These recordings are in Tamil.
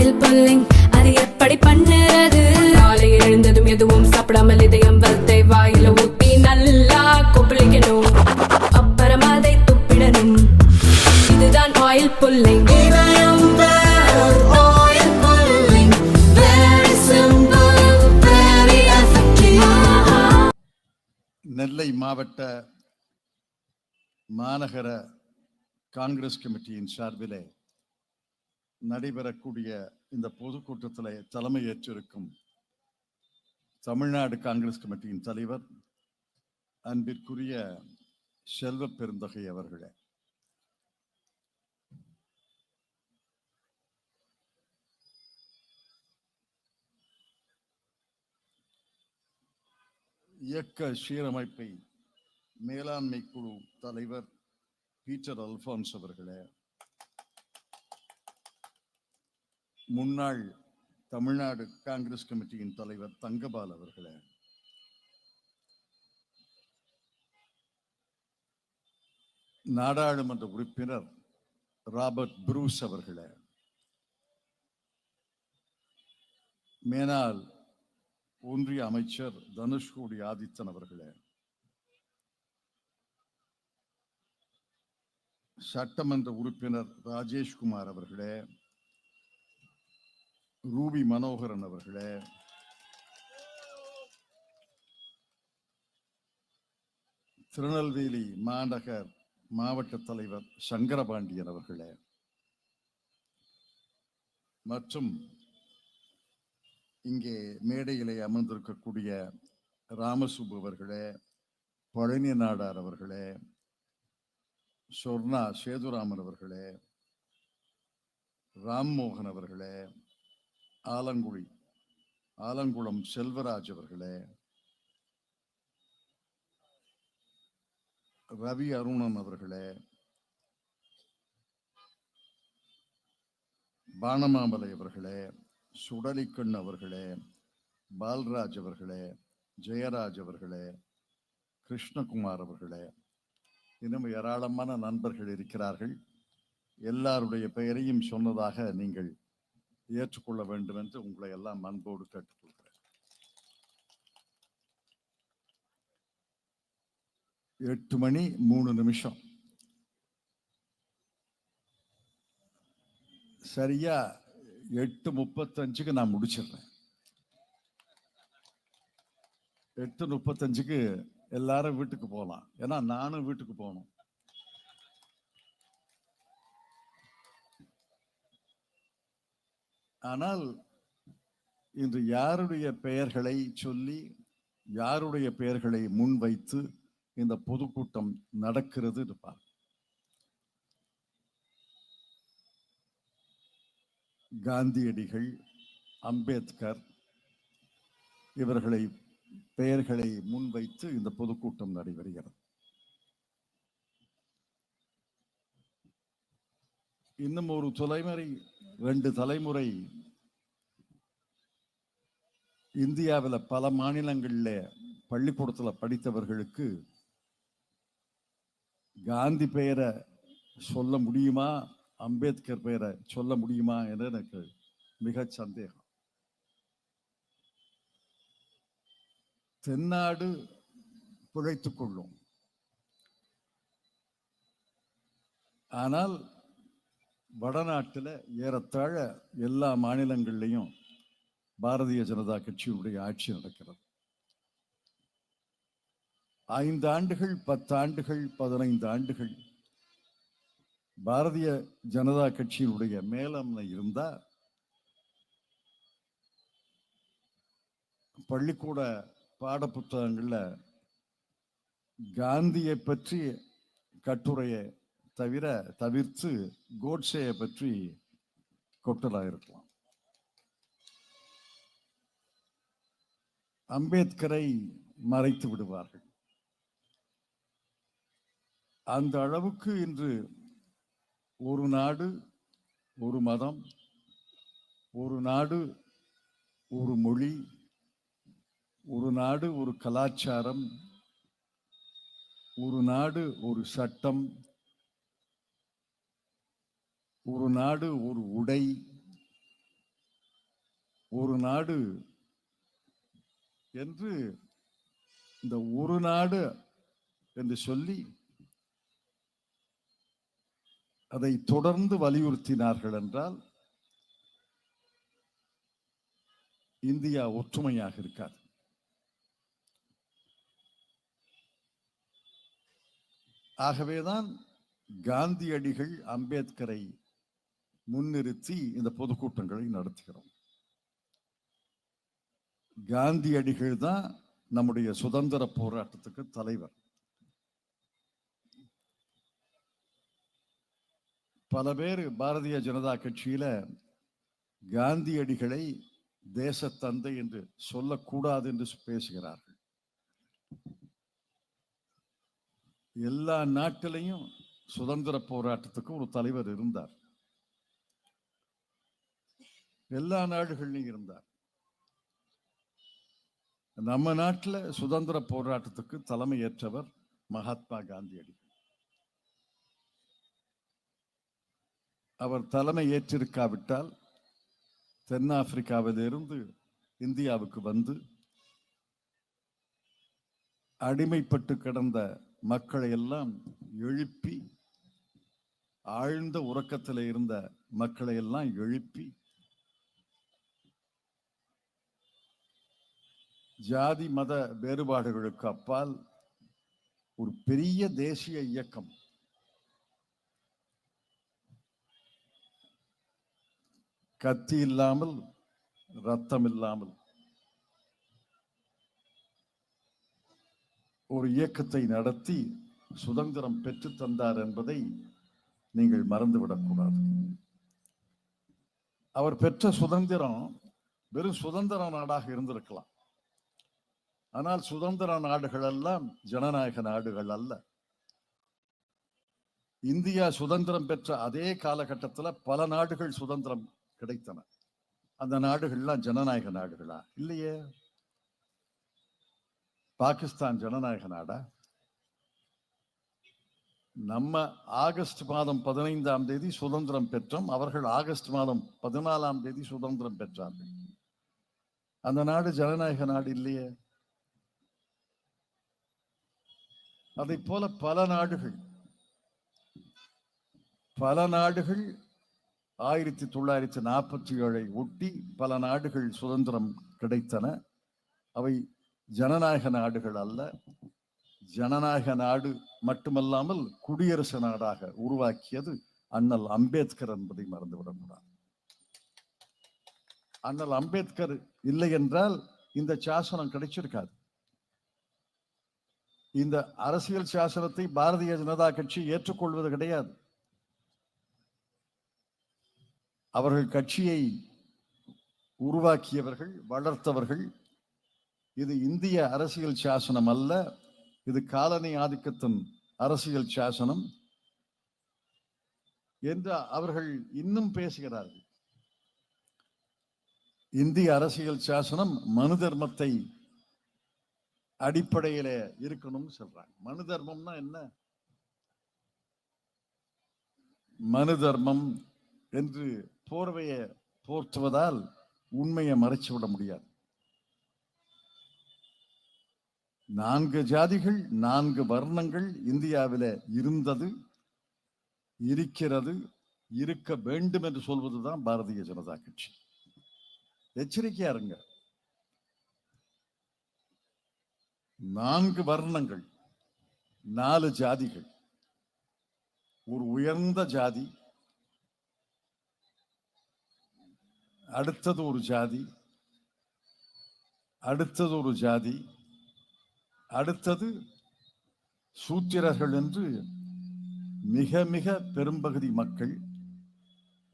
ஆயில் புல்லிங் அது எப்படி பண்ணுறது? காலையில் எழுந்ததும் எதுவும் சாப்பிடாமல் இதயம் வளத்தை வாயில ஊத்தி நல்லா கொப்பளிக்கணும், அப்புறம் அதை துப்பிடணும். இதுதான் ஆயில் புல்லிங். நெல்லை மாவட்ட மாநகர காங்கிரஸ் கமிட்டியின் சார்பிலே நடைபெறக்கூடிய இந்த பொதுக்கூட்டத்தில் தலைமையேற்றிருக்கும் தமிழ்நாடு காங்கிரஸ் கமிட்டியின் தலைவர் அன்பிற்குரிய செல்வ பெருந்தகை அவர்களே, இயக்க சீரமைப்பை மேலாண்மை குழு தலைவர் பீட்டர் அல்பான்ஸ் அவர்களே, முன்னாள் தமிழ்நாடு காங்கிரஸ் கமிட்டியின் தலைவர் தங்கபால் அவர்களே, நாடாளுமன்ற உறுப்பினர் ராபர்ட் புரூஸ் அவர்களே, மேனால் ஒன்றிய அமைச்சர் தனுஷ்கோடி ஆதித்தன் அவர்களே, சட்டமன்ற உறுப்பினர் ராஜேஷ்குமார் அவர்களே, ரூபி மனோகரன் அவர்களே, திருநெல்வேலி மாநகர் மாவட்ட தலைவர் சங்கரபாண்டியன் அவர்களே, மற்றும் இங்கே மேடையிலே அமர்ந்திருக்கக்கூடிய ராமசுப்பு அவர்களே, பழனி நாடார் அவர்களே, சொர்ணா சேதுராமன் அவர்களே, ராம்மோகன் அவர்களே, ஆலங்குளம் செல்வராஜ் அவர்களே, ரவி அருணன் அவர்களே, பானமாமலை அவர்களே, சுடலிக்கண் அவர்களே, பால்ராஜ் அவர்களே, ஜெயராஜ் அவர்களே, கிருஷ்ணகுமார் அவர்களே, இன்னும் ஏராளமான நண்பர்கள் இருக்கிறார்கள். எல்லாருடைய பெயரையும் சொன்னதாக நீங்கள் ஏற்றுக்கொள்ள வேண்டும் என்று உங்களை எல்லாம் அன்போடு கேட்டுக்கொள்கிறேன். 8:03 சரியா 8:35 நான் முடிச்சிடுறேன். 8:35 எல்லாரும் வீட்டுக்கு போகலாம். ஏன்னா நானும் வீட்டுக்கு போகணும். ஆனால் இன்று யாருடைய பெயர்களை சொல்லி யாருடைய பெயர்களை முன்வைத்து இந்த பொதுக்கூட்டம் நடக்கிறது இருப்பார். காந்தியடிகள், அம்பேத்கர் இவர்களை பெயர்களை முன்வைத்து இந்த பொதுக்கூட்டம் நடைபெறுகிறது. இன்னும் ஒரு தலைமுறை 2 தலைமுறை இந்தியாவில் பல மாநிலங்களில் பள்ளிக்கூடத்தில் படித்தவர்களுக்கு காந்தி பெயரை சொல்ல முடியுமா, அம்பேத்கர் பெயரை சொல்ல முடியுமா என்று எனக்கு மிக சந்தேகம். தென்னாடு பிழைத்துக் கொள்ளும், ஆனால் வடநாட்டில் ஏறத்தாழ எல்லா மாநிலங்கள்லையும் பாரதிய ஜனதா கட்சியினுடைய ஆட்சி நடக்கிறது. 5 ஆண்டுகள், 10 ஆண்டுகள், 15 ஆண்டுகள் பாரதிய ஜனதா கட்சியினுடைய மேலாண்மை இருந்தா பள்ளிக்கூட பாட புத்தகங்கள்ல காந்தியை பற்றி கட்டுரையை தவிர்த்து கோட்சேயை பற்றி கொட்டலாயிருக்கலாம். அம்பேத்கரை மறைத்து விடுவார்கள். அந்த அளவுக்கு இன்று ஒரு நாடு ஒரு மதம், ஒரு நாடு ஒரு மொழி, ஒரு நாடு ஒரு கலாச்சாரம், ஒரு நாடு ஒரு சட்டம், ஒரு நாடு ஒரு உடை, ஒரு நாடு என்று இந்த ஒரு நாடு என்று சொல்லி அதை தொடர்ந்து வலியுறுத்தினார்கள் என்றால் இந்தியா ஒற்றுமையாக இருக்காது. ஆகவேதான் காந்தியடிகள் அம்பேத்கரை முன்னிறுத்தி இந்த பொதுக்கூட்டங்களை நடத்துகிறோம். காந்தியடிகள் தான் நம்முடைய சுதந்திர போராட்டத்துக்கு தலைவர். பல பேர் பாரதிய ஜனதா கட்சியில காந்தியடிகளை தேசத்தந்தை என்று சொல்லக்கூடாது என்று பேசுகிறார்கள். எல்லா நாட்டிலையும் சுதந்திர போராட்டத்துக்கு ஒரு தலைவர் இருந்தார். எல்லா நாடுகளிலும் இருந்தார். நம்ம நாட்டில் சுதந்திர போராட்டத்துக்கு தலைமை ஏற்றவர் மகாத்மா காந்தியடிகள். அவர் தலைமை ஏற்றிருக்காவிட்டால் தென்னாப்பிரிக்காவிலிருந்து இந்தியாவுக்கு வந்து அடிமைப்பட்டு கிடந்த மக்களை எல்லாம் எழுப்பி, ஆழ்ந்த உறக்கத்தில் இருந்த மக்களை எல்லாம் எழுப்பி, ஜாதி மத வேறுபாடுகளுக்கு அப்பால் ஒரு பெரிய தேசிய இயக்கம், கத்தி இல்லாமல் ரத்தம் இல்லாமல் ஒரு இயக்கத்தை நடத்தி சுதந்திரம் பெற்று தந்தார் என்பதை நீங்கள் மறந்துவிடக்கூடாது. அவர் பெற்ற சுதந்திரம் வெறும் சுதந்திர நாடாக இருந்திருக்கலாம். ஆனால் சுதந்திர நாடுகள் எல்லாம் ஜனநாயக நாடுகள் அல்ல. இந்தியா சுதந்திரம் பெற்ற அதே காலகட்டத்தில் பல நாடுகள் சுதந்திரம் கிடைத்தன. அந்த நாடுகள்லாம் ஜனநாயக நாடுகளா? இல்லையே. பாகிஸ்தான் ஜனநாயக நாடா? நம்ம ஆகஸ்ட் மாதம் 15ஆம் தேதி சுதந்திரம் பெற்றோம். அவர்கள் ஆகஸ்ட் மாதம் 14ஆம் தேதி சுதந்திரம் பெற்றார்கள். அந்த நாடு ஜனநாயக நாடு இல்லையே. அதை போல பல நாடுகள் 1947 ஒட்டி பல நாடுகள் சுதந்திரம் கிடைத்தன. அவை ஜனநாயக நாடுகள் அல்ல. ஜனநாயக நாடு மட்டுமல்லாமல் குடியரசு நாடாக உருவாக்கியது அண்ணல் அம்பேத்கர் என்பதை மறந்துவிடக்கூடாது. அண்ணல் அம்பேத்கர் இல்லை என்றால் இந்த சாசனம் கிடைச்சிருக்காது. இந்த அரசியல் சாசனத்தை பாரதிய ஜனதா கட்சி ஏற்றுக்கொள்வது கிடையாது. அவர்கள் கட்சியை உருவாக்கியவர்கள், வளர்த்தவர்கள். இது இந்திய அரசியல் சாசனம் அல்ல, இது காலனி ஆதிக்கத்தின் அரசியல் சாசனம் என்று அவர்கள் இன்னும் பேசுகிறார்கள். இந்திய அரசியல் சாசனம் மனு தர்மத்தை அடிப்படையில இருக்கணும்னு சொல்றாங்க. மனு தர்மம்னா என்ன? மனு தர்மம் என்று போர்வையை போர்த்துவதால் உண்மையை மறைச்சு விட முடியாது. 4 ஜாதிகள் 4 வர்ணங்கள் இந்தியாவில இருந்தது, இருக்கிறது, இருக்க வேண்டும் என்று சொல்வதுதான் பாரதிய ஜனதா கட்சி. எச்சரிக்கையா இருங்க. 4 வர்ணங்கள், 4 ஜாதிகள், ஒரு உயர்ந்த ஜாதி, அடுத்தது ஒரு ஜாதி, அடுத்தது ஒரு ஜாதி, அடுத்தது சூத்திரர்கள் என்று மிக மிக பெரும்பகுதி மக்கள்,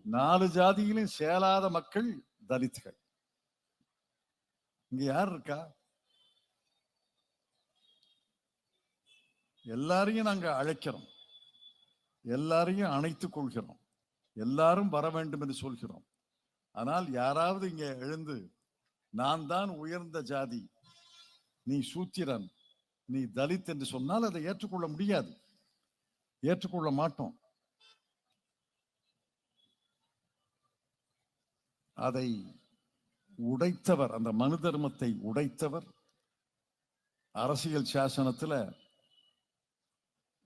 4 ஜாதியிலும் சேலாத மக்கள் தலித்துகள். இங்க யார் இருக்கா? எல்லாரையும் நாங்க அழைக்கிறோம், எல்லாரையும் அணைத்துக் கொள்கிறோம், எல்லாரும் வர வேண்டும் என்று சொல்கிறோம். ஆனால் யாராவது இங்க எழுந்து நான் தான் உயர்ந்த ஜாதி, நீ சூத்திரன், நீ தலித் என்று சொன்னால் அதை ஏற்றுக்கொள்ள முடியாது, ஏற்றுக்கொள்ள மாட்டோம். அதை உடைத்தவர், அந்த மனு தர்மத்தை உடைத்தவர். அரசியல் சாசனத்துல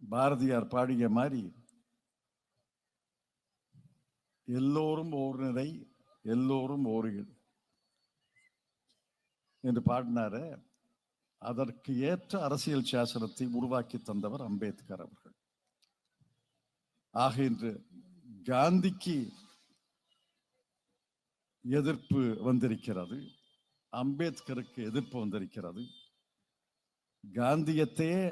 பாரதியார் பாடிய மாதிரி எல்லோரும் ஓர் நிறை எல்லோரும் ஓர் என்று பாடினாரு. அதற்கு ஏற்ற அரசியல் சாசனத்தை உருவாக்கி தந்தவர் அம்பேத்கர் அவர்கள். ஆக இன்று காந்திக்கு எதிர்ப்பு வந்திருக்கிறது, அம்பேத்கருக்கு எதிர்ப்பு வந்திருக்கிறது. காந்தியத்தையே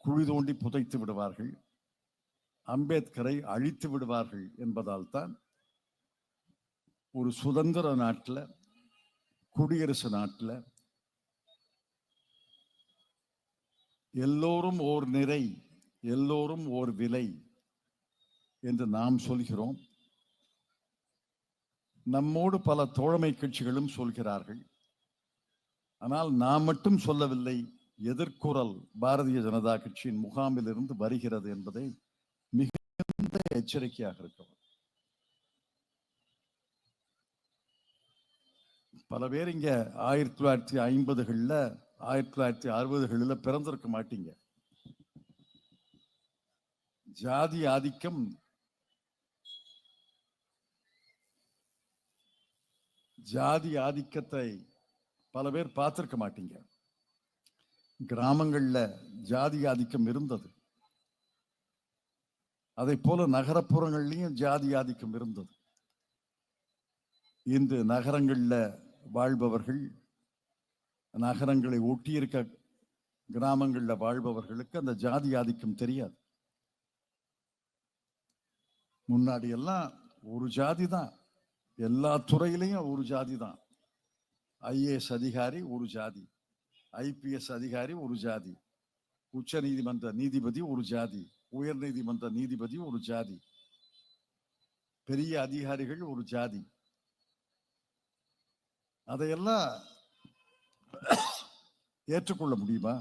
குழி தோண்டி புதைத்து விடுவார்கள், அம்பேத்கரை அழித்து விடுவார்கள் என்பதால் தான் ஒரு சுதந்திர நாட்டில், குடியரசு நாட்டில் எல்லோரும் ஓர் நிறை எல்லோரும் ஓர் விலை என்று நாம் சொல்கிறோம். நம்மோடு பல தோழமை கட்சிகளும் சொல்கிறார்கள். ஆனால் நாம் மட்டும் சொல்லவில்லை, எதிர்குரல் பாரதிய ஜனதா கட்சியின் முகாமில் இருந்து வருகிறது என்பதை மிகுந்த எச்சரிக்கையாக இருக்கிறோம். பல பேர் இங்க 1950களில் 1960களில் பிறந்திருக்க மாட்டீங்க. ஜாதி ஆதிக்கம் ஜாதி ஆதிக்கத்தை பல பேர் பார்த்திருக்க மாட்டீங்க. கிராமங்கள்ல ஜாதி ஆதிக்கம் இருந்தது, அதை போல நகரப்புறங்கள்லயும் ஜாதி ஆதிக்கம் இருந்தது. இன்று நகரங்கள்ல வாழ்பவர்கள், நகரங்களை ஒட்டியிருக்க கிராமங்கள்ல வாழ்பவர்களுக்கு அந்த ஜாதி ஆதிக்கம் தெரியாது. முன்னாடி எல்லாம் ஒரு ஜாதி தான், எல்லா துறையிலையும் ஒரு ஜாதி தான். ஐஏஎஸ் அதிகாரி ஒரு ஜாதி, ஐபிஎஸ் அதிகாரி ஒரு ஜாதி, உச்ச நீதிமன்ற நீதிபதி ஒரு ஜாதி, உயர் நீதிமன்ற நீதிபதி ஒரு ஜாதி, பெரிய அதிகாரிகள் ஒரு ஜாதி. அதையெல்லாம் ஏற்றுக்கொள்ள முடியுமா?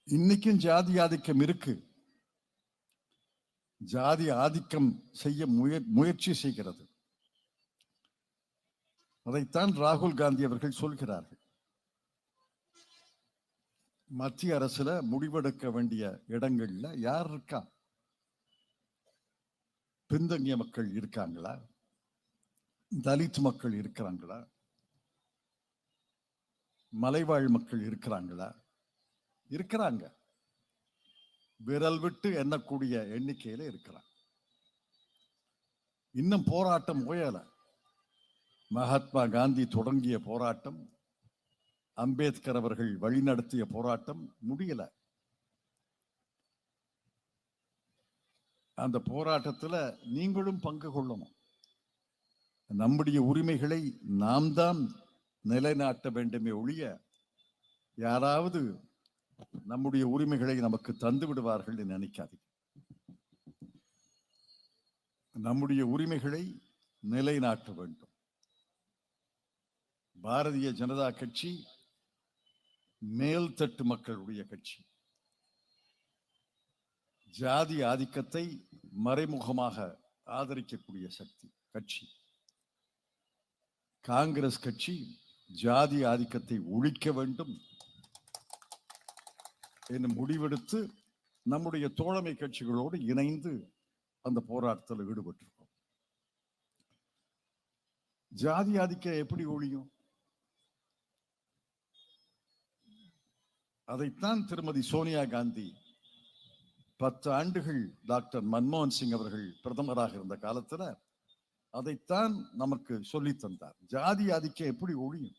இன்னைக்கும் ஜாதி ஆதிக்கம் இருக்கு. ஜாதி ஆதிக்கம் செய்ய முயற்சி செய்கிறது. அதைத்தான் ராகுல் காந்தி அவர்கள் சொல்கிறார்கள். மத்திய அரசுல முடிவெடுக்க வேண்டிய இடங்கள்ல யார் இருக்கா? பின்தங்கிய மக்கள் இருக்காங்களா? தலித் மக்கள் இருக்கிறாங்களா? மலைவாழ் மக்கள் இருக்கிறாங்களா? இருக்கிறாங்க. விரல் விட்டு எண்ணக்கூடிய எண்ணிக்கையில இருக்கிறாங்க. இன்னும் போராட்டம் ஓயல. மகாத்மா காந்தி தொடங்கிய போராட்டம், அம்பேத்கர் அவர்கள் வழிநடத்திய போராட்டம் முடியல. அந்த போராட்டத்தில் நீங்களும் பங்கு கொள்ளணும். நம்முடைய உரிமைகளை நாம் தான் நிலைநாட்ட வேண்டுமே ஒழிய யாராவது நம்முடைய உரிமைகளை நமக்கு தந்து விடுவார்கள் என்று நினைக்காதீங்க. நம்முடைய உரிமைகளை நிலைநாட்ட வேண்டும். பாரதிய ஜனதா கட்சி மேல்தட்டு மக்களுடைய கட்சி. ஜாதி ஆதிக்கத்தை மறைமுகமாக ஆதரிக்கக்கூடிய சக்தி கட்சி. காங்கிரஸ் கட்சி ஜாதி ஆதிக்கத்தை ஒழிக்க வேண்டும் என்று முடிவெடுத்து நம்முடைய தோழமை கட்சிகளோடு இணைந்து அந்த போராட்டத்தில் ஈடுபட்டிருக்கோம். ஜாதி ஆதிக்கம் எப்படி ஒழியும்? அதைத்தான் திருமதி சோனியா காந்தி 10 ஆண்டுகள் டாக்டர் மன்மோகன் சிங் அவர்கள் பிரதமராக இருந்த காலத்துல அதைத்தான் நமக்கு சொல்லி தந்தார். ஜாதி ஆதிக்கம் எப்படி ஒழியும்?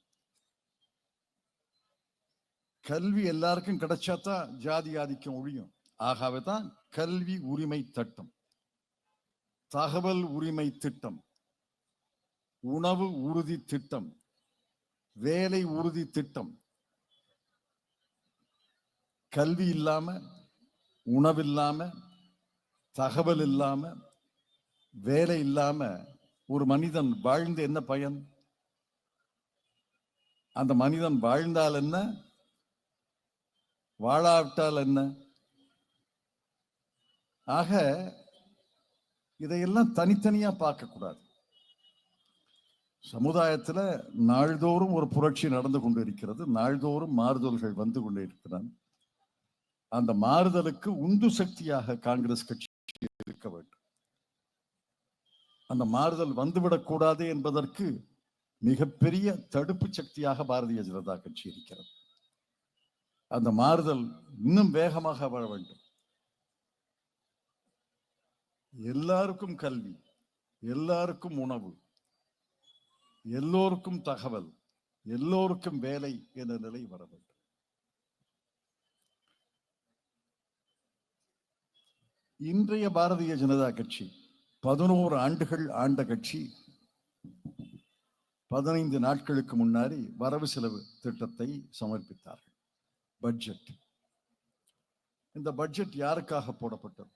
கல்வி எல்லாருக்கும் கிடைச்சாதான் ஜாதி ஆதிக்கம் ஒழியும். ஆகவே தான் கல்வி உரிமை திட்டம், தகவல் உரிமை திட்டம், உணவு உறுதி திட்டம், வேலை உறுதி திட்டம். கல்வி இல்லாம, உணவு இல்லாம, தகவல் இல்லாம, வேலை இல்லாம ஒரு மனிதன் வாழ்ந்து என்ன பயன்? அந்த மனிதன் வாழ்ந்தால் என்ன, வாழாவிட்டால் என்ன? ஆக இதையெல்லாம் தனித்தனியா பார்க்க கூடாது. சமுதாயத்துல நாள்தோறும் ஒரு புரட்சி நடந்து கொண்டு இருக்கிறது. நாள்தோறும் மாறுதல்கள் வந்து கொண்டே இருக்கிறான். அந்த மாறுதலுக்கு உந்து சக்தியாக காங்கிரஸ் கட்சி இருக்க வேண்டும். அந்த மாறுதல் வந்துவிடக் கூடாது என்பதற்கு மிகப்பெரிய தடுப்பு சக்தியாக பாரதிய ஜனதா கட்சி இருக்கிறது. அந்த மாறுதல் இன்னும் வேகமாக வர வேண்டும். எல்லாருக்கும் கல்வி, எல்லாருக்கும் உணவு, எல்லோருக்கும் தகவல், எல்லோருக்கும் வேலை என்ற நிலை வர வேண்டும். இன்றைய பாரதிய ஜனதா கட்சி 11 ஆண்டுகள் ஆண்ட கட்சி 15 நாட்களுக்கு முன்னாடி வரவு செலவு திட்டத்தை சமர்ப்பித்தார்கள். பட்ஜெட். இந்த பட்ஜெட் யாருக்காக போடப்பட்டது?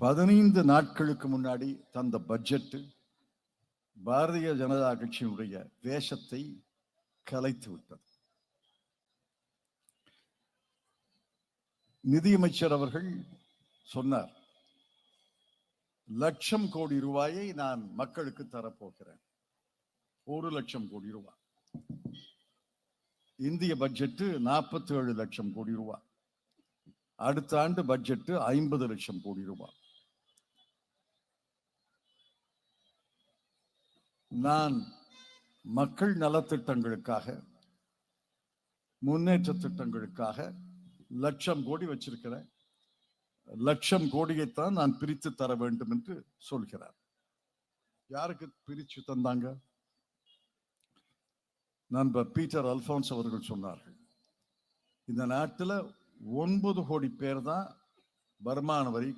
15 நாட்களுக்கு முன்னாடி தந்த பட்ஜெட் பாரதிய ஜனதா கட்சியினுடைய வேஷத்தை கலைத்து விட்டது. நிதியமைச்சர் அவர்கள் சொன்னார், 1,00,000 கோடி ரூபாயை நான் மக்களுக்கு தரப்போகிறேன். 1,00,000 கோடி ரூபாய். இந்திய பட்ஜெட் 47 லட்சம் கோடி ரூபாய். அடுத்த ஆண்டு பட்ஜெட் 50 லட்சம் கோடி ரூபாய். நான் மக்கள் நலத்திட்டங்களுக்காக, முன்னேற்ற திட்டங்களுக்காக 1,00,000 கோடி வச்சிருக்கிறேன். 1,00,000 கோடியைத்தான் நான் பிரித்து தர வேண்டும் என்று சொல்கிறார். யாருக்கு பிரிச்சு தந்தாங்க? நண்பர் பீட்டர் அல்போன்ஸ் அவர்கள் சொன்னார்கள், இந்த நாட்டில் 9 கோடி பேர் தான் வருமான வரி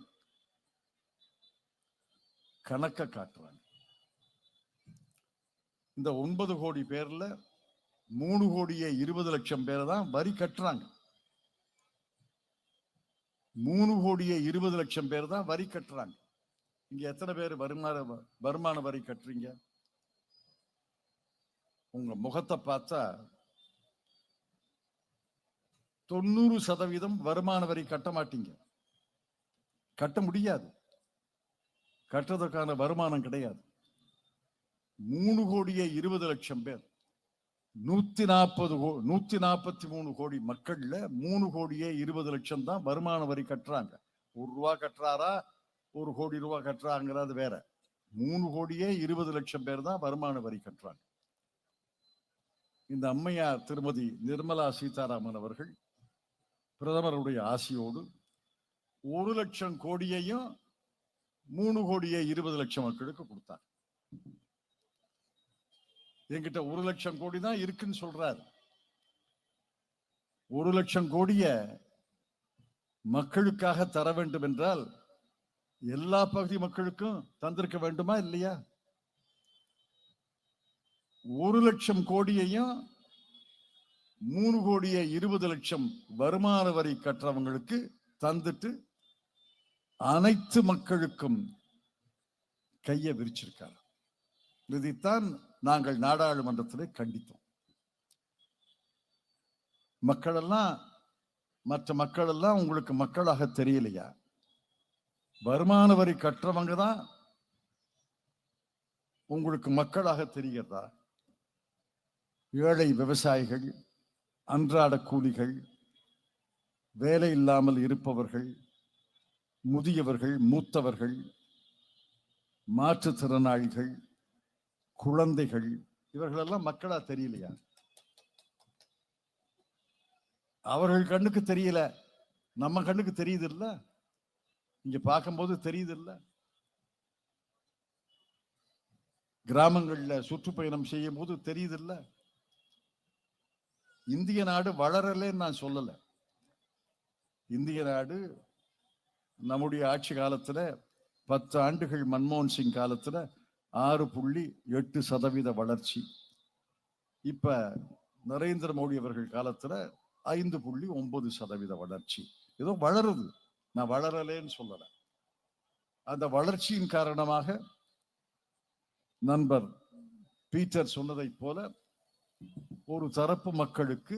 கணக்க காட்டுறாங்க. இந்த 9 கோடி பேர்ல 3 கோடியே 20 லட்சம் பேர் தான் வரி கட்டுறாங்க. 3 கோடியே 20 லட்சம் பேர் தான் வரி கட்டுறாங்க. இங்க எத்தனை பேர் வருமான வரி கட்டுறீங்க? உங்க முகத்தை பார்த்தா 90% வருமான வரி கட்ட மாட்டீங்க. கட்ட முடியாது. கட்டுறதுக்கான வருமானம் கிடையாது. 3 கோடியே 20 லட்சம் பேர், 143 கோடி மக்கள்ல 3 கோடியே 20 லட்சம் தான் வருமான வரி கட்டுறாங்க. 1 ரூபா கட்டுறாரா 1 கோடி ரூபாய் கட்டுறாங்கிறது வேற. 3 கோடியே 20 லட்சம் பேர் தான் வருமான வரி கட்டுறாங்க. இந்த அம்மையார் திருமதி நிர்மலா சீதாராமன் அவர்கள் பிரதமருடைய ஆசையோடு 1,00,000 கோடியையும் 3 கோடியே 20 லட்சம் மக்களுக்கு கொடுத்தார். என்கிட்ட 1,00,000 கோடி தான் இருக்குன்னு சொல்றாரு. 1,00,000 கோடிய மக்களுக்காக தர வேண்டும் என்றால் எல்லா பகுதி மக்களுக்கும் தந்திருக்க வேண்டுமா இல்லையா? 1,00,000 கோடியையும் 3 கோடியே 20 லட்சம் வருமான வரி கற்றவங்களுக்கு தந்துட்டு அனைத்து மக்களுக்கும் கையை விரிச்சிருக்கார். இதைத்தான் நாங்கள் நாடாளுமன்றத்தில் கண்டித்தோம். மக்கள் எல்லாம், மற்ற மக்கள் எல்லாம் உங்களுக்கு மக்களாக தெரியலையா? வருமான வரி கற்றவங்க தான் உங்களுக்கு மக்களாக தெரிகிறதா? ஏழை விவசாயிகள், அன்றாட கூலிகள், வேலை இல்லாமல் இருப்பவர்கள், முதியவர்கள், மூத்தவர்கள், மாற்றுத்திறனாளிகள், குழந்தைகள், இவர்களெல்லாம் மக்களா தெரியலையா? அவர்கள் கண்ணுக்கு தெரியல, நம்ம கண்ணுக்கு தெரியுது இல்ல? இங்க பார்க்கும்போது தெரியுது இல்ல? கிராமங்கள்ல சுற்றுப்பயணம் செய்யும் போது தெரியுது இல்ல? இந்திய நாடு வளரலன்னு நான் சொல்லல. இந்திய நாடு நம்முடைய ஆட்சி காலத்துல 10 ஆண்டுகள் மன்மோகன் சிங் காலத்துல 6.8% வளர்ச்சி. இப்ப நரேந்திர மோடி அவர்கள் காலத்துல 5.9% வளர்ச்சி. ஏதோ வளருது, நான் வளரலேன்னு சொல்லல. அந்த வளர்ச்சியின் காரணமாக நண்பர் பீட்டர் சொன்னதை போல ஒரு தரப்பு மக்களுக்கு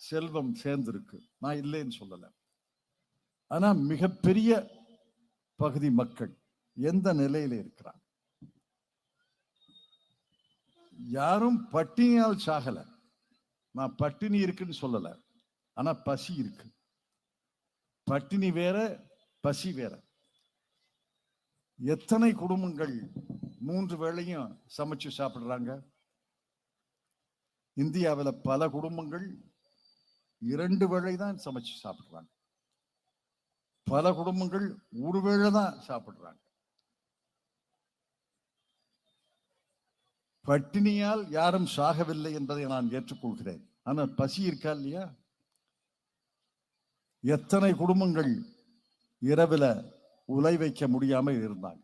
செல்வம் சேர்ந்திருக்கு, நான் இல்லைன்னு சொல்லல. ஆனா மிகப்பெரிய பகுதி மக்கள், எந்த நிலையில இருக்கிறாங்க? யாரும் பட்டினியால் சாகல. நான் பட்டினி இருக்குன்னு சொல்லல, ஆனா பசி இருக்கு. பட்டினி வேற, பசி வேற. எத்தனை குடும்பங்கள் 3 வேளையும் சமைச்சு சாப்பிடுறாங்க? இந்தியாவில் பல குடும்பங்கள் 2 வேளை தான் சமைச்சு சாப்பிடுறாங்க. பல குடும்பங்கள் 1 வேளை தான் சாப்பிடுறாங்க. பட்டினியால் யாரும் சாகவில்லை என்பதை நான் ஏற்றுக்கொள்கிறேன். ஆனால் பசி இருக்கா இல்லையா? எத்தனை குடும்பங்கள் இரவில் உலை வைக்க முடியாமல் இருந்தாங்க.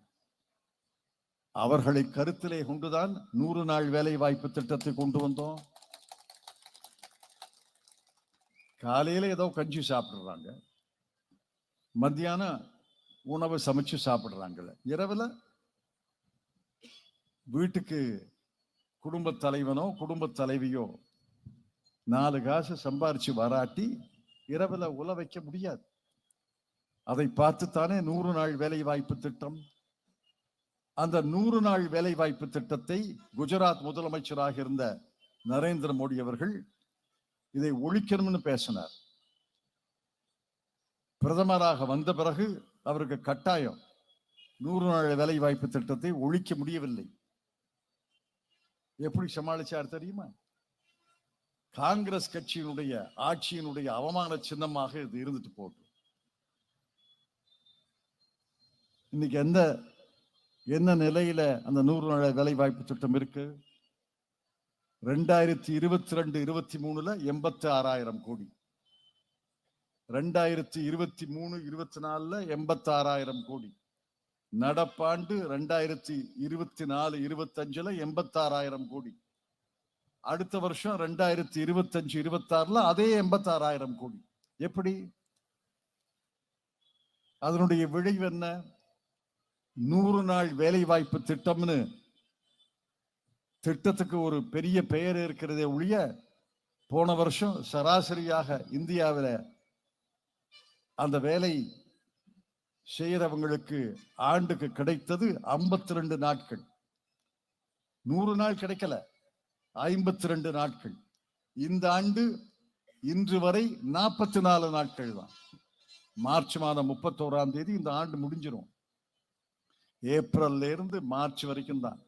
அவர்களை கருத்திலே கொண்டுதான் 100 நாள் வேலை வாய்ப்பு திட்டத்தை கொண்டு வந்தோம். காலையில ஏதோ கஞ்சி சாப்பிடுறாங்க, மத்தியானம் உணவு சமைச்சு சாப்பிடுறாங்கல்ல. இரவுல வீட்டுக்கு குடும்ப தலைவனோ குடும்ப தலைவியோ 4 காசு சம்பாரிச்சு வராட்டி இரவுல உல வைக்க முடியாது. அதை பார்த்துத்தானே 100 நாள் வேலை வாய்ப்பு திட்டம். அந்த 100 நாள் வேலை வாய்ப்பு திட்டத்தை குஜராத் முதலமைச்சராக இருந்த நரேந்திர மோடி அவர்கள் இதை ஒழிக்கணும்னு பேசினார். பிரதமராக வந்த பிறகு அவருக்கு கட்டாயம் 100 நாள் வேலை வாய்ப்பு திட்டத்தை ஒழிக்க முடியவில்லை. எப்படி சமாளிச்சார் தெரியுமா? காங்கிரஸ் கட்சியினுடைய ஆட்சியினுடைய அவமான சின்னமாக இது இருந்துட்டு போகுது. இன்னைக்கு என்ன நிலையில அந்த 100 நாள் வேலை வாய்ப்பு திட்டம் இருக்கு? 2022-23 86,000 கோடி, 2023-24 86,000 கோடி, நடப்பாண்டு 2024-25 86,000 கோடி, அடுத்த வருஷம் 2025-26 அதே 86,000 கோடி. எப்படி? அதனுடைய விளைவு என்ன? 100 நாள் வேலை வாய்ப்பு திட்டம்னு திட்டத்துக்கு ஒரு பெரிய பெயர் இருக்கிறதே ஒழிய, போன வருஷம் சராசரியாக இந்தியாவில் அந்த வேலை செய்யறவங்களுக்கு ஆண்டுக்கு கிடைத்தது 52 நாட்கள். 100 நாள் கிடைக்கல, 52 நாட்கள். இந்த ஆண்டு இன்று வரை 44 நாட்கள் தான். மார்ச் மாதம் 31ஆம் தேதி இந்த ஆண்டு முடிஞ்சிடும். ஏப்ரல்ல இருந்து மார்ச் வரைக்கும் தான்.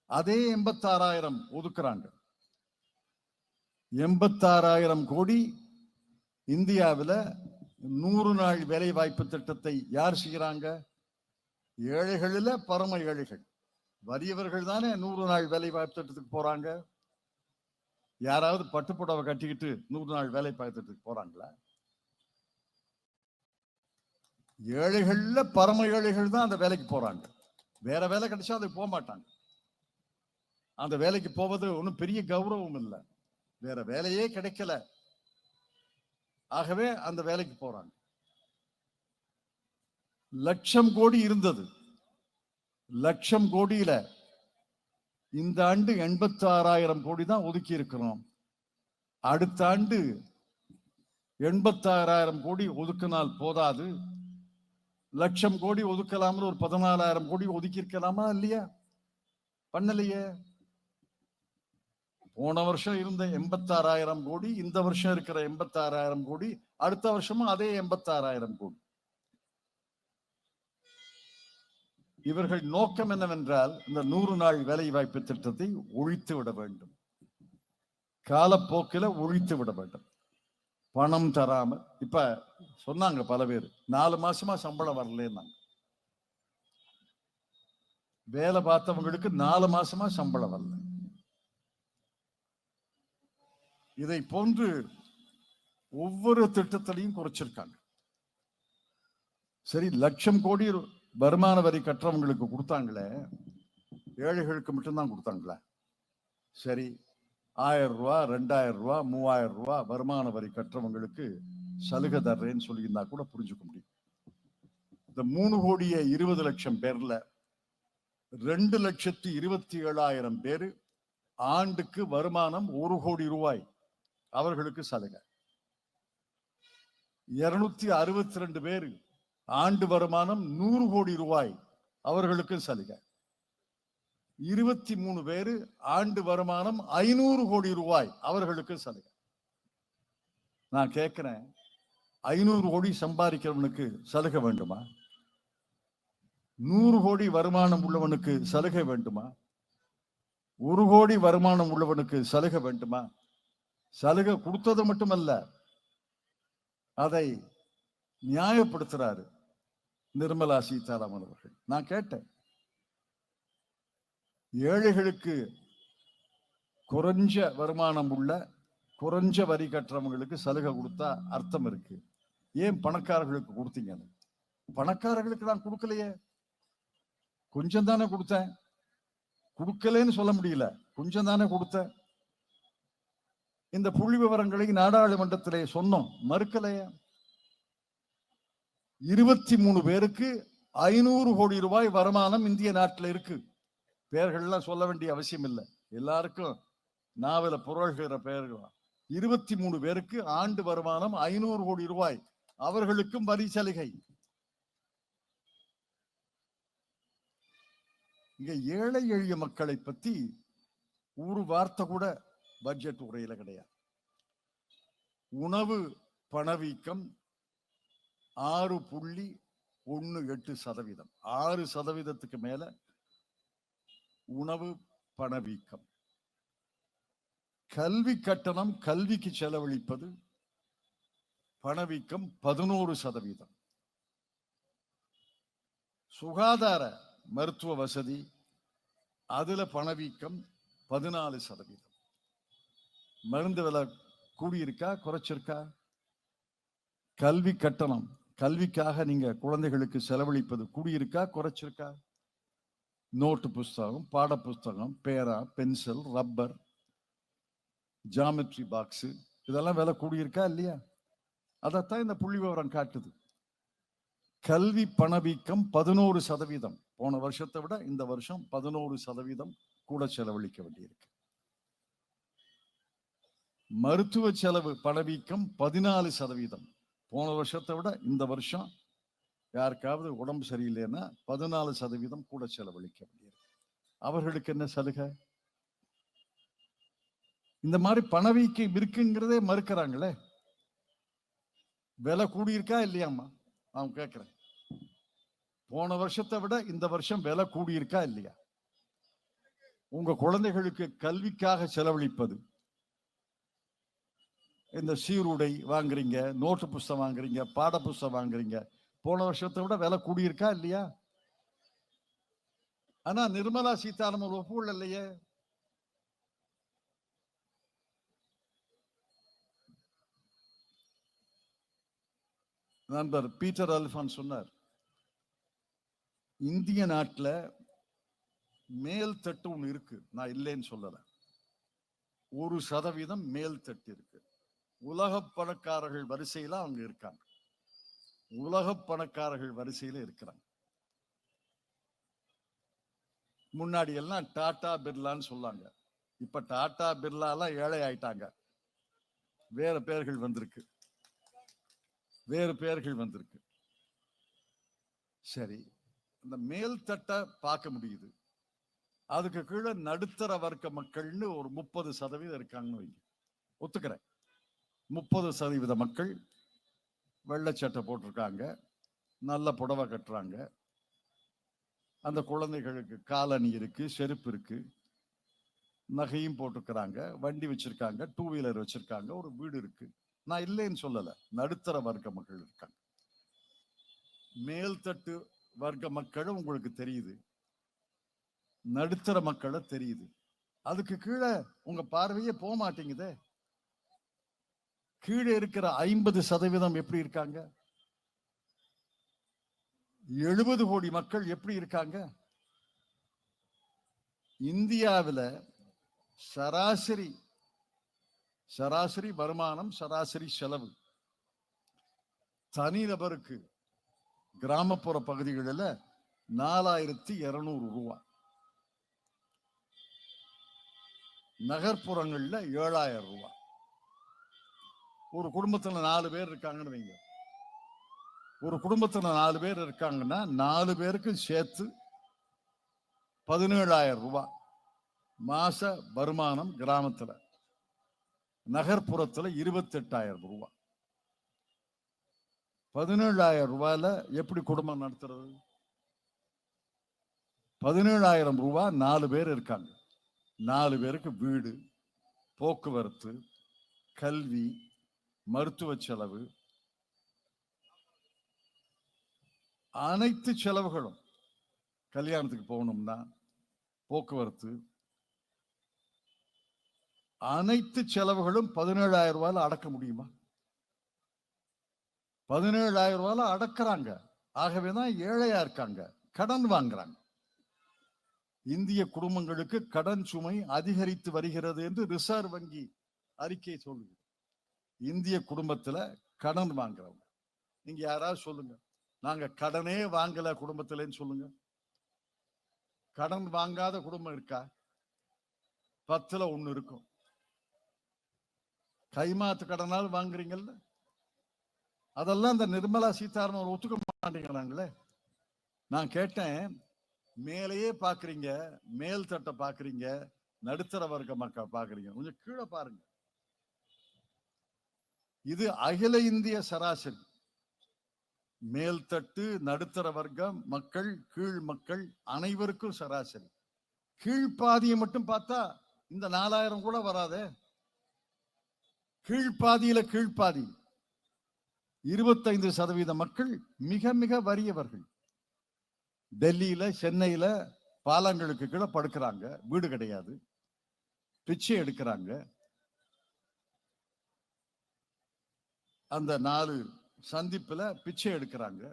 அதே 86,000 ஒதுக்குறாங்க. 86,000 கோடி இந்தியாவில் 100 நாள் வேலை வாய்ப்பு திட்டத்தை யார் செய்யறாங்க? ஏழைகளில் பரம ஏழைகள், வறியவர்கள் தானே 100 நாள் வேலை வாய்ப்பு திட்டத்துக்கு போறாங்க. யாராவது பட்டுப்புடவை கட்டிக்கிட்டு 100 நாள் வேலை வாய்ப்பு திட்டத்துக்கு போறாங்களா? ஏழைகள்ல பரம ஏழைகள் தான் அந்த வேலைக்கு போறாங்க. வேற வேலை கிடைச்சா அதுக்கு போக மாட்டாங்க. அந்த வேலைக்கு போவது ஒன்றும் பெரிய கௌரவம் இல்லை, வேற வேலையே கிடைக்கல, ஆகவே அந்த வேலைக்கு போறாங்க. 1,00,000 கோடி இருந்தது. 1,00,000 கோடியில இந்த ஆண்டு 86,000 கோடி தான் ஒதுக்கி இருக்கிறோம். அடுத்த ஆண்டு 86,000 கோடி ஒதுக்கினால் போதாது, 1,00,000 கோடி ஒதுக்கலாம்னு ஒரு 14,000 கோடி ஒதுக்கி இருக்கலாமா இல்லையா? பண்ணலையே. போன வருஷம் இருந்த 86,000 கோடி, இந்த வருஷம் இருக்கிற 86,000 கோடி, அடுத்த வருஷமும் அதே 86,000 கோடி. இவர்கள் நோக்கம் என்னவென்றால் இந்த 100 நாள் வேலை வாய்ப்பு திட்டத்தை ஒழித்து விட வேண்டும், காலப்போக்கில் ஒழித்து விட வேண்டும். பணம் தராம இப்ப சொன்னாங்க பல பேர், 4 மாசமா சம்பளம் வரலன்னாங்க. வேலை பார்த்தவங்களுக்கு 4 மாசமா சம்பளம் வரல. இதை போன்று ஒவ்வொரு திட்டத்திலையும் குறைச்சிருக்காங்க. சரி, 1,00,000 கோடி வருமான வரி கட்டுறவங்களுக்கு கொடுத்தாங்களே, ஏழைகளுக்கு மட்டும்தான் கொடுத்தாங்களா? சரி, 1,000 ரூபா, 2,000 ரூபா, 3,000 ரூபா வருமான வரி கட்டுறவங்களுக்கு சலுகை தர்றேன்னு சொல்லியிருந்தா கூட புரிஞ்சுக்க முடியும். இந்த 3,20,00,000 பேர்ல 2,27,000 பேரு ஆண்டுக்கு வருமானம் 1 கோடி ரூபாய், அவர்களுக்கு சலுகை. 262 பேர் ஆண்டு வருமானம் 100 கோடி ரூபாய், அவர்களுக்கும் சலுகை. 23 பேரு ஆண்டு வருமானம் 500 கோடி ரூபாய், அவர்களுக்கும் சலுகை. நான் கேட்கிறேன், 500 கோடி சம்பாதிக்கிறவனுக்கு சலுகை வேண்டுமா? 100 கோடி வருமானம் உள்ளவனுக்கு சலுகை வேண்டுமா? 1 கோடி வருமானம் உள்ளவனுக்கு சலுகை வேண்டுமா? சலுகை கொடுத்தது மட்டுமல்ல, அதை நியாயப்படுத்துறாரு நிர்மலா சீதாராமன் அவர்கள். நான் கேட்டேன், ஏழைகளுக்கு குறைஞ்ச வருமானம் உள்ள குறைஞ்ச வரி கட்டுறவங்களுக்கு சலுகை கொடுத்தா அர்த்தம் இருக்கு, ஏன் பணக்காரர்களுக்கு கொடுத்தீங்க? பணக்காரர்களுக்கு நான் கொடுக்கலையே, கொஞ்சம் தானே கொடுத்தேன். கொடுக்கலன்னு சொல்ல முடியல, கொஞ்சம் தானே கொடுத்தேன். இந்த புள்ளி விவரங்களை நாடாளுமன்றத்திலே சொன்னோம், மறுக்கலையே. 23 பேருக்கு 500 கோடி ரூபாய் வருமானம் இந்திய நாட்டில் இருக்கு. பெயர்கள்லாம் சொல்ல வேண்டிய அவசியம் இல்லை, எல்லாருக்கும் நாவல புரள்கிற பெயர்கள். 23 பேருக்கு ஆண்டு வருமானம் 500 கோடி ரூபாய், அவர்களுக்கும் வரி சலுகை. இங்க ஏழை எளிய மக்களை பத்தி ஒரு வார்த்தை கூட பட்ஜெட் உரையில கிடையாது. உணவு பணவீக்கம் 6.18%, 6% மேல உணவு பணவீக்கம். கல்வி கட்டணம், கல்விக்கு செலவழிப்பது பணவீக்கம் 11%. சுகாதார மருத்துவ வசதி, அதுல பணவீக்கம் 14%. மருந்து விலை கூடியிருக்கா, குறைச்சிருக்கா? கல்வி கட்டணம், கல்விக்காக நீங்க குழந்தைகளுக்கு செலவழிப்பது கூடியிருக்கா, குறைச்சிருக்கா? நோட்டு புஸ்தகம், பாட புஸ்தகம், பேரா, பென்சில், ரப்பர், ஜாமெட்ரி பாக்ஸ், இதெல்லாம் விலை கூடியிருக்கா இல்லையா? அதைத்தான் இந்த புள்ளி விவரம் காட்டுது. கல்வி பணவீக்கம் 11%. போன வருஷத்தை விட இந்த வருஷம் 11% கூட செலவழிக்க வேண்டியிருக்கு. மருத்துவ செலவு பணவீக்கம் 14%. போன வருஷத்தை விட இந்த வருஷம் யாருக்காவது உடம்பு சரியில்லைன்னா 14% கூட செலவழிக்க வேண்டியிருக்கு. அவர்களுக்கு என்ன சலுகை? இந்த மாதிரி பணவீக்கம் இருக்குங்கிறதே மறுக்கிறாங்களே. விலை கூடியிருக்கா இல்லையாம்மா? நான் கேட்கிறேன், போன வருஷத்தை விட இந்த வருஷம் விலை கூடியிருக்கா இல்லையா? உங்க குழந்தைகளுக்கு கல்விக்காக செலவழிப்பது, இந்த சீருடை வாங்குறீங்க, நோட்டு புஸ்தகம் வாங்குறீங்க, பாட புஸ்தகம் வாங்குறீங்க, போன வருஷத்தை விட விலை கூடியிருக்கா இல்லையா? ஆனா நிர்மலா சீதாராமன் ஒப்புக்கொள்ள இல்லையே. நண்பர் பீட்டர் அல்ஃபான் சொன்னார், இந்திய நாட்டில் மேல் தட்டு ஒன்று இருக்கு, நான் இல்லைன்னு சொல்லல. 1% மேல் தட்டு இருக்கு. உலக பணக்காரர்கள் வரிசையில அவங்க இருக்காங்க, உலக பணக்காரர்கள் வரிசையில இருக்கிறாங்க. முன்னாடி எல்லாம் டாடா பிர்லான்னு சொல்லாங்க, இப்ப டாடா பிர்லா எல்லாம் ஏழை ஆயிட்டாங்க, வேற பெயர்கள் வந்திருக்கு, வேறு பெயர்கள் வந்திருக்கு. சரி, இந்த மேல் தட்டை பார்க்க முடியுது, அதுக்கு கீழே நடுத்தர வர்க்க மக்கள்னு ஒரு 30% இருக்காங்கன்னு வைங்க, ஒத்துக்கிறேன். 30% மக்கள் வெள்ளைச்சட்டை போட்டிருக்காங்க, நல்ல புடவை கட்டுறாங்க, அந்த குழந்தைகளுக்கு காலணி இருக்கு, செருப்பு இருக்கு, நகையும் போட்டுக்கிறாங்க, வண்டி வச்சிருக்காங்க, 2 வீலர் வச்சிருக்காங்க, ஒரு வீடு இருக்கு. நான் இல்லைன்னு சொல்லல, நடுத்தர வர்க்க மக்கள் இருக்காங்க. மேல்தட்டு வர்க்க மக்களும் உங்களுக்கு தெரியுது, நடுத்தர மக்களை தெரியுது. அதுக்கு கீழே உங்க பார்வையே போக மாட்டேங்குதே. கீழே இருக்கிற 50% எப்படி இருக்காங்க? 70 கோடி மக்கள் எப்படி இருக்காங்க? இந்தியாவில் சராசரி வருமானம், சராசரி செலவு தனிநபருக்கு கிராமப்புற பகுதிகளில் 4200 ரூபாய், நகர்ப்புறங்கள்ல 7000 ரூபாய். ஒரு குடும்பத்துல 4 பேர் இருக்காங்கன்னு வைங்க, ஒரு குடும்பத்துல 4 பேர் இருக்காங்கன்னா 4 பேருக்கு சேர்த்து 17,000 ரூபாய் மாச வருமானம். கிராமத்துல, நகர்ப்புறத்துல 28,000 ரூபாய். 17,000 ரூபாயில எப்படி குடும்பம் நடத்துறது? 17,000 ரூபாய் 4 பேர் இருக்காங்க. 4 பேருக்கு வீடு, போக்குவரத்து, கல்வி, மருத்துவ செலவு, அனைத்து செலவுகளும். கல்யாணத்துக்கு போகணும்னா போக்குவரத்து, அனைத்து செலவுகளும் 17,000 ரூபாயில அடக்க முடியுமா? 17,000 ரூபாயில அடக்குறாங்க. ஆகவேதான் ஏழையா இருக்காங்க, கடன் வாங்குறாங்க. இந்திய குடும்பங்களுக்கு கடன் சுமை அதிகரித்து வருகிறது என்று ரிசர்வ் வங்கி அறிக்கை சொல்லுது. இந்திய குடும்பத்துல கடன் வாங்குறவங்க, நீங்க யாராவது சொல்லுங்க, நாங்க கடனே வாங்கல குடும்பத்திலன்னு சொல்லுங்க. கடன் வாங்காத குடும்பம் இருக்கா? 10ல் 1 இருக்கும். கைமாத்து கடனால் வாங்குறீங்கல்ல, அதெல்லாம் இந்த நிர்மலா சீதாராமன் ஒத்துக்க மாட்டேங்கிறாங்களே. நான் கேட்டேன், மேலேயே பாக்குறீங்க, மேல் தட்டை பாக்குறீங்க, நடுத்தர வர்க்க மக்கள் பாக்குறீங்க, கொஞ்சம் கீழே பாருங்க. இது அகில இந்திய சராசரி. மேல்தட்டு, நடுத்தர வர்க்கம் மக்கள், கீழ் மக்கள் அனைவருக்கும் சராசரி. கீழ்ப்பாதியை மட்டும் பார்த்தா இந்த 4,000 கூட வராதே. கீழ்ப்பாதியில கீழ்ப்பாதி 25% மக்கள் மிக மிக வறியவர்கள். டெல்லியில, சென்னையில பாலங்களுக்கு கீழே படுக்கிறாங்க, வீடு கிடையாது, பிச்சை எடுக்கிறாங்க. அந்த 4 சந்திப்புல பிச்சை எடுக்கிறாங்க.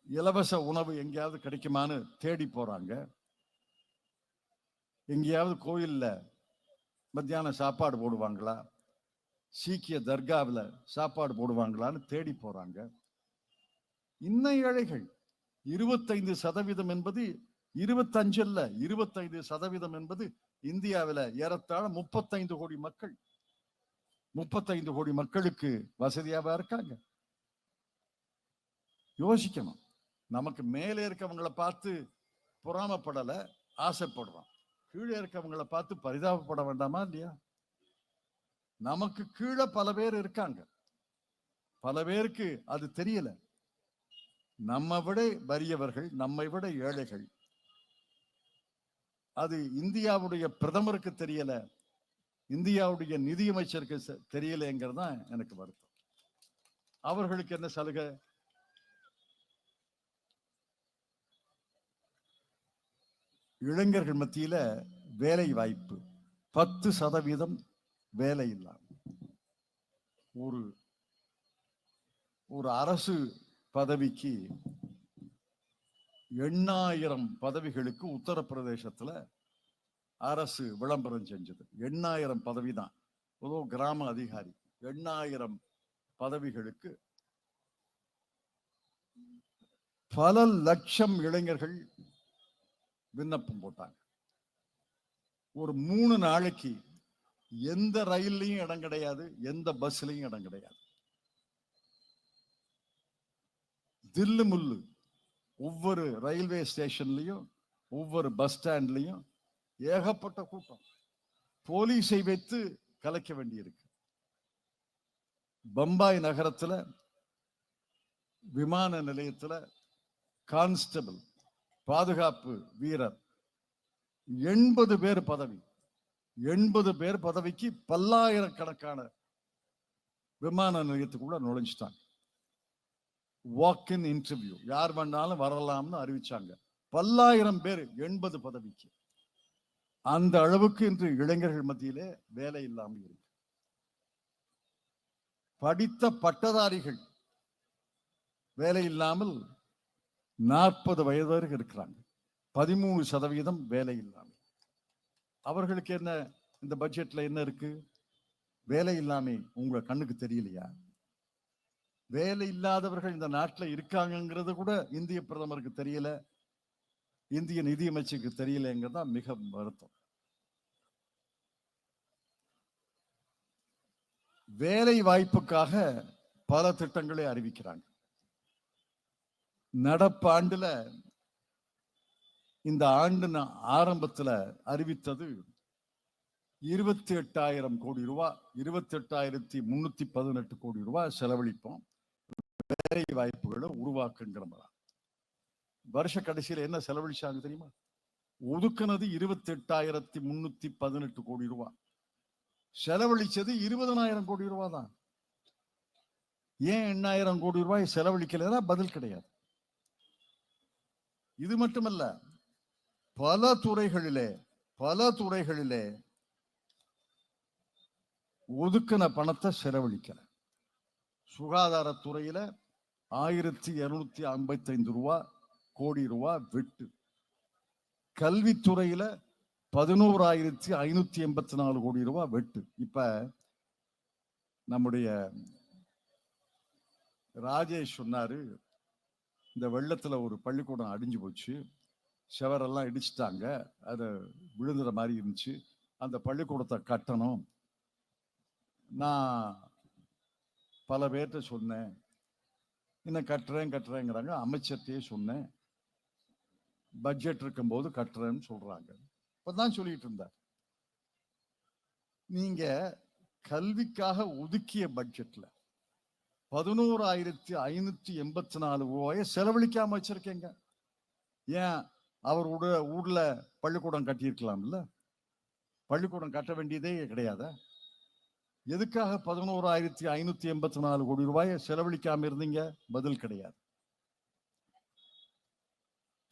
இலவச உணவு எங்கேயாவது கிடைக்குமான்னு தேடி போறாங்க. எங்கேயாவது கோயில்ல மத்தியானம் சாப்பாடு போடுவாங்களா, சீக்கிய தர்காவில் சாப்பாடு போடுவாங்களான்னு தேடி போறாங்க. இன்னும் ஏழைகள். 25% என்பது 25 அல்ல, 25% என்பது இந்தியாவில் ஏறத்தாழ 35 கோடி மக்கள். 35 கோடி மக்களுக்கு வசதியாவா இருக்காங்க? யோசிக்கணும். நமக்கு மேலே இருக்கவங்களை பார்த்து பொறாமப்படல, ஆசைப்படுறோம். கீழே இருக்கவங்களை பார்த்து பரிதாபப்பட வேண்டாமா இல்லையா? நமக்கு கீழே பல பேர் இருக்காங்க, பல பேருக்கு அது தெரியல. நம்ம விட வறியவர்கள், நம்மை விட ஏழைகள். அது இந்தியாவுடைய பிரதமருக்கு தெரியல, இந்தியாவுடைய நிதியமைச்சருக்கு தெரியலைங்கிறது தான் எனக்கு வருத்தம். அவர்களுக்கு என்ன சலுகை? இளைஞர்கள் மத்தியில வேலை வாய்ப்பு 10% வேலை இல்லாம. ஒரு அரசு பதவிக்கு 8,000 பதவிகளுக்கு உத்தரப்பிரதேசத்துல அரசு விளம்பரம் செஞ்சது. 8,000 பதவி தான். ஒரு கிராம அதிகாரி 8,000 பதவிகளுக்கு பல லட்சம் இளைஞர்கள் விண்ணப்பம் போட்டாங்க. ஒரு 3 நாளைக்கு எந்த ரயில்லையும் இடம் கிடையாது, எந்த பஸ்லையும் இடம் கிடையாது. தில்லு முள்ளு. ஒவ்வொரு ரயில்வே ஸ்டேஷன்லையும், ஒவ்வொரு பஸ் ஸ்டாண்ட்லையும் ஏகப்பட்ட கூட்டம். போலீஸை வைத்து கலைக்க வேண்டியிருக்கு. பம்பாய் நகரத்துல விமான நிலையத்துல கான்ஸ்டபிள், பாதுகாப்பு வீரர் 80 பேர் பதவி. 80 பேர் பதவிக்கு பல்லாயிரக்கணக்கான விமான நிலையத்துக்குள்ள நுழைஞ்சிட்டாங்க. வாக் இன் இன்டர்வியூ, யார் வேணாலும் வரலாம்னு அறிவிச்சாங்க. பல்லாயிரம் பேர் 80 பதவிக்கு. அந்த அளவுக்கு இன்று இளைஞர்கள் மத்தியிலே வேலை இல்லாமல் இருக்கு. படித்த பட்டதாரிகள் வேலை இல்லாமல் 40 வயது வரை இருக்கிறாங்க. 13% வேலை இல்லாமல். அவர்களுக்கு என்ன இந்த பட்ஜெட்ல என்ன இருக்கு? வேலை இல்லாமை உங்க கண்ணுக்கு தெரியலையா? வேலை இல்லாதவர்கள் இந்த நாட்டில் இருக்காங்கிறது கூட இந்திய பிரதமருக்கு தெரியல, இந்திய நிதியமைச்சருக்கு தெரியலங்கிறதா மிக வருத்தம். வேலை வாய்ப்புக்காக பல திட்டங்களை அறிவிக்கிறாங்க. நடப்பாண்டுல இந்த ஆண்டு ஆரம்பத்தில் அறிவித்தது 28,000 கோடி ரூபாய், 28,318 கோடி ரூபாய் செலவழிப்போம், வேலை வாய்ப்புகளை உருவாக்குங்கிற மாதிரி. வருஷ கடைசியில் என்ன செலவழிச்சாங்க தெரியுமா? ஒதுக்குனது 28,318 கோடி ரூபாய், செலவழிச்சது 20,000 கோடி ரூபாய் தான். ஏன் 8,000 கோடி ரூபாய் செலவழிக்கலன்னா பதில் கிடையாது. இது மட்டுமல்ல, பல துறைகளிலே ஒதுக்கின பணத்தை செலவழிக்கல. சுகாதாரத்துறையில 1,255 கோடி ரூபாய் வெட்டு. கல்வித்துறையில 11,584 கோடி ரூபாய் வெட்டு. இப்ப நம்முடைய ராஜேஷ் சொன்னாரு, இந்த வெள்ளத்துல ஒரு பள்ளிக்கூடம் அடிஞ்சு போச்சு, செவரெல்லாம் இடிச்சிட்டாங்க, அது விழுந்துற மாதிரி இருந்துச்சு, அந்த பள்ளிக்கூடத்தை கட்டணும். நான் பல பேர்கிட்ட சொன்னேன், இன்னும் கட்டுறேங்கிறாங்க. அமைச்சர்கிட்டயே சொன்னேன், பட்ஜெட் இருக்கும்போது கட்டுறேன்னு சொல்றாங்க. இப்பதான் சொல்லிட்டு இருந்தார். நீங்க கல்விக்காக ஒதுக்கிய பட்ஜெட்ல 11,584 ரூபாயை செலவழிக்காம வச்சிருக்கீங்க. ஏன் அவரோட ஊர்ல பள்ளிக்கூடம் கட்டியிருக்கலாம்ல? பள்ளிக்கூடம் கட்ட வேண்டியதே கிடையாத? எதுக்காக 11,584 கோடி ரூபாயை செலவழிக்காம இருந்தீங்க? பதில் கிடையாது.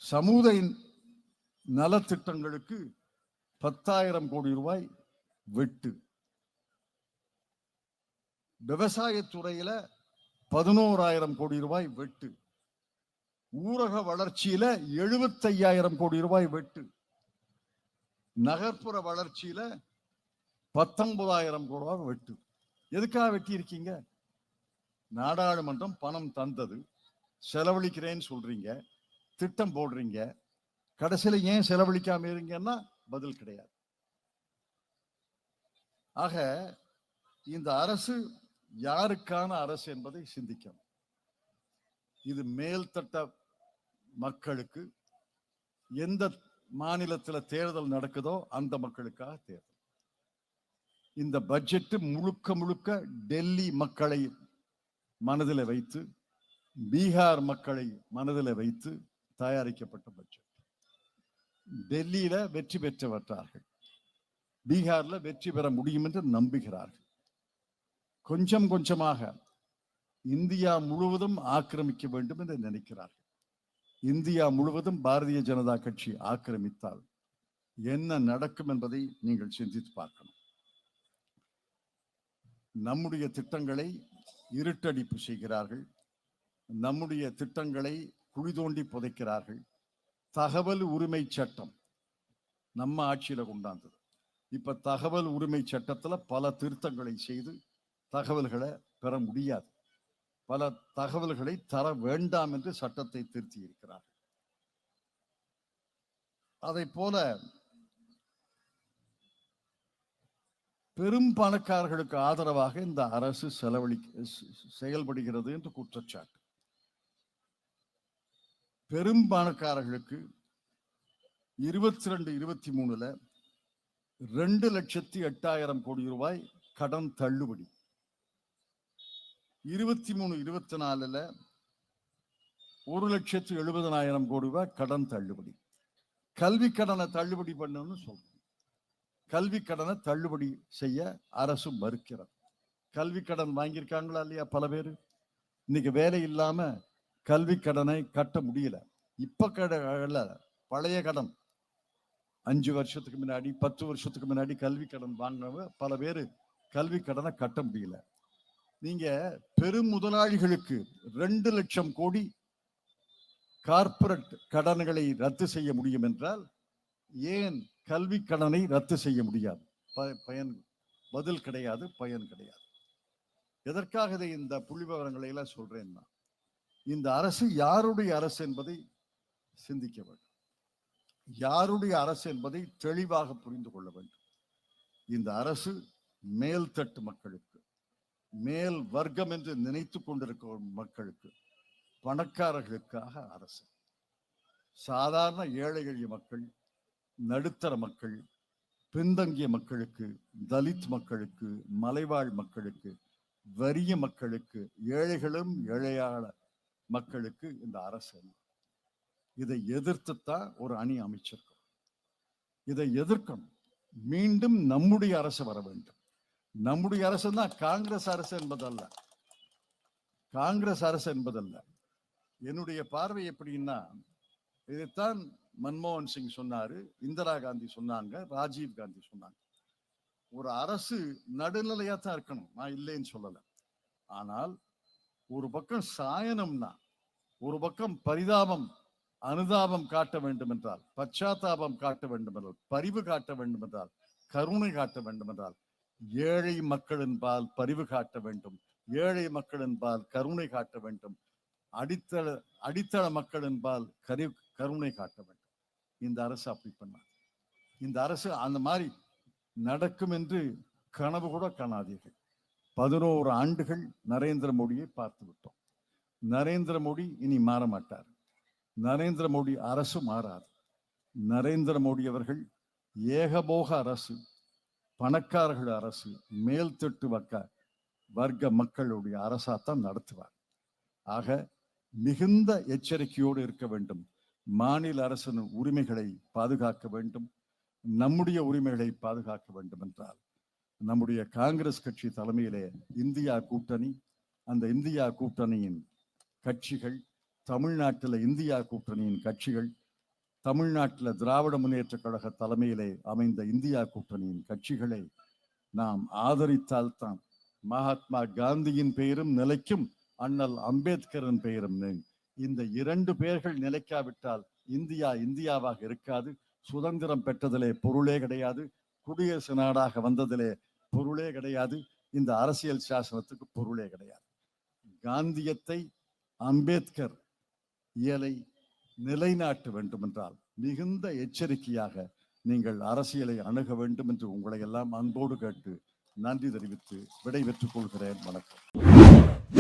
சமூக நலத்திட்டங்களுக்கு 10,000 கோடி ரூபாய் வெட்டு. விவசாயத்துறையில 11,000 கோடி ரூபாய் வெட்டு. ஊரக வளர்ச்சியில 75,000 கோடி ரூபாய் வெட்டு. நகர்ப்புற வளர்ச்சியில 19,000 கோடி ரூபாய் வெட்டு. எதுக்காக வெட்டி இருக்கீங்க? நாடாளுமன்றம் பணம் தந்தது, செலவழிக்கிறேன்னு சொல்றீங்க, திட்டம் போடுறீங்க, கடைசியில ஏன் செலவழிக்காம இருங்கன்னா பதில் கிடையாது. ஆக இந்த அரசு யாருக்கான அரசு என்பதை சிந்திக்கணும். இது மேல்தட்ட மக்களுக்கு, எந்த மாநிலத்தில் தேர்தல் நடக்குதோ அந்த மக்களுக்காக தேர்தல். இந்த பட்ஜெட் முழுக்க டெல்லி மக்களை மனதில் வைத்து, பீகார் மக்களை மனதில் வைத்து தயாரிக்கப்பட்ட பட்ஜெட். டெல்லியில வெற்றி பெற்றவற்றார்கள், பீகார்ல வெற்றி பெற முடியும் என்று நம்புகிறார்கள். கொஞ்சம் கொஞ்சமாக இந்தியா முழுவதும் ஆக்கிரமிக்க வேண்டும் என்று நினைக்கிறார்கள். இந்தியா முழுவதும் பாரதிய ஜனதா கட்சி ஆக்கிரமித்தால் என்ன நடக்கும் என்பதை நீங்கள் சிந்தித்து பார்க்கணும். நம்முடைய திட்டங்களை இருட்டடிப்பு செய்கிறார்கள், நம்முடைய திட்டங்களை குழி தோண்டி புதைக்கிறார்கள். தகவல் உரிமை சட்டம் நம்ம ஆட்சியில கொண்டாந்தது. இப்ப தகவல் உரிமை சட்டத்துல பல திருத்தங்களை செய்து தகவல்களை பெற முடியாது, பல தகவல்களை தர வேண்டாம் என்று சட்டத்தை திருத்தி இருக்கிறார்கள். அதை போல பெரும் பணக்காரர்களுக்கு ஆதரவாக இந்த அரசு செயல்படுகிறது என்று குற்றச்சாட்டு. பெரும் பணக்காரர்களுக்கு 22-23ல 2,08,000 கோடி ரூபாய் கடன் தள்ளுபடி, 23-24ல 1,70,000 கோடி ரூபாய் கடன் தள்ளுபடி. கல்வி கடனை தள்ளுபடி பண்ணணும்னு சொல்றோம். கல்வி கடனை தள்ளுபடி செய்ய அரசு மறுக்கிறது. கல்வி கடன் வாங்கியிருக்காங்களா இல்லையா? பல பேர் இன்னைக்கு வேலை இல்லாம கல்வி கடனை கட்ட முடியல. இப்ப பழைய கடன் 5 வருஷத்துக்கு முன்னாடி 10 வருஷத்துக்கு முன்னாடி கல்வி கடன் வாங்கினவங்க பல பேர் கல்வி கடனை கட்ட முடியல. நீங்க பெரும் முதலாளிகளுக்கு 2 லட்சம் கோடி கார்ப்பரேட் கடன்களை ரத்து செய்ய முடியும் என்றால் ஏன் கல்வி கடனை ரத்து செய்ய முடியாது? பயன் பதில் கிடையாது, பயன் கிடையாது. எதற்காக இந்த புள்ளி விவரங்களை எல்லாம் சொல்றேன்னா, இந்த அரசு யாருடைய அரசு என்பதை சிந்திக்க வேண்டும். யாருடைய அரசு என்பதை தெளிவாக புரிந்து கொள்ள வேண்டும். இந்த அரசு மேல்தட்டு மக்களுக்கு, மேல் வர்க்கம் என்று நினைத்து கொண்டிருக்கும் மக்களுக்கு, பணக்காரர்களுக்காக அரசு. சாதாரண ஏழை எளிய மக்கள், நடுத்தர மக்கள், பின்தங்கிய மக்களுக்கு, தலித் மக்களுக்கு, மலைவாழ் மக்களுக்கு, வறிய மக்களுக்கு, ஏழைகளும் ஏழையான மக்களுக்கு இந்த அரசு இல்லை. இதை எதிர்த்துத்தான் ஒரு அணி அமைச்சிருக்கோம். இதை எதிர்க்கணும். மீண்டும் நம்முடைய அரசு வர வேண்டும். நம்முடைய அரசு தான் காங்கிரஸ் அரசு என்பதல்ல. காங்கிரஸ் அரசு என்பதல்ல. என்னுடைய பார்வை எப்படின்னா, இதைத்தான் மன்மோகன் சிங் சொன்னாரு, இந்திரா காந்தி சொன்னாங்க, ராஜீவ் காந்தி சொன்னாங்க. ஒரு அரசு நடுநிலையா தான் இருக்கணும், நான் இல்லைன்னு சொல்லல. ஆனால் ஒரு பக்கம் சாயனம்னா, ஒரு பக்கம் பரிதாபம் அனுதாபம் காட்ட வேண்டும் என்றால், பச்சாத்தாபம் காட்ட வேண்டும் என்றால், பரிவு காட்ட வேண்டும் என்றால், கருணை காட்ட வேண்டும் என்றால், ஏழை மக்களின் பால் பரிவு காட்ட வேண்டும், ஏழை மக்களின் பால் கருணை காட்ட வேண்டும், அடித்தள மக்களின் பால் கருணை காட்ட வேண்டும். இந்த அரசு அப்படி பண்ணார். இந்த அரசு அந்த மாதிரி நடக்கும் என்று கனவு கூட காணாதீர்கள். 11 ஆண்டுகள் நரேந்திர மோடியை பார்த்து விட்டோம். நரேந்திர மோடி இனி மாற மாட்டார். நரேந்திர மோடி அரசு மாறாது. நரேந்திர மோடி அவர்கள் ஏகபோக அரசு, பணக்காரர்கள் அரசு, மேல்தட்டு வர்க்க மக்களுடைய அரசாத்தான் நடத்துவார். ஆக மிகுந்த எச்சரிக்கையோடு இருக்க வேண்டும். மாநில அரசின் உரிமைகளை பாதுகாக்க வேண்டும். நம்முடைய உரிமைகளை பாதுகாக்க வேண்டும் என்றால் நம்முடைய காங்கிரஸ் கட்சி தலைமையிலே இந்தியா கூட்டணி, அந்த இந்தியா கூட்டணியின் கட்சிகள், தமிழ்நாட்டில் இந்தியா கூட்டணியின் கட்சிகள், தமிழ்நாட்டில் திராவிட முன்னேற்ற கழக தலைமையிலே அமைந்த இந்தியா கூட்டணியின் கட்சிகளை நாம் ஆதரித்தால்தான் மகாத்மா காந்தியின் பெயரும் நிலைக்கும், அண்ணல் அம்பேத்கரின் பெயரும். இந்த 2 பெயர்கள் நிலைக்காவிட்டால் இந்தியா இந்தியாவாக இருக்காது. சுதந்திரம் பெற்றதிலே பொருளே கிடையாது. குடியரசு நாடாக வந்ததிலே பொருளே கிடையாது. இந்த அரசியல் சாசனத்துக்கு பொருளே கிடையாது. காந்தியத்தை, அம்பேத்கர் இயலை நிலைநாட்ட வேண்டும் என்றால் மிகுந்த எச்சரிக்கையாக நீங்கள் அரசியலை அணுக வேண்டும் என்று உங்களை எல்லாம் அன்போடு கேட்டு நன்றி தெரிவித்து விடை பெற்றுக் கொள்கிறேன். வணக்கம்.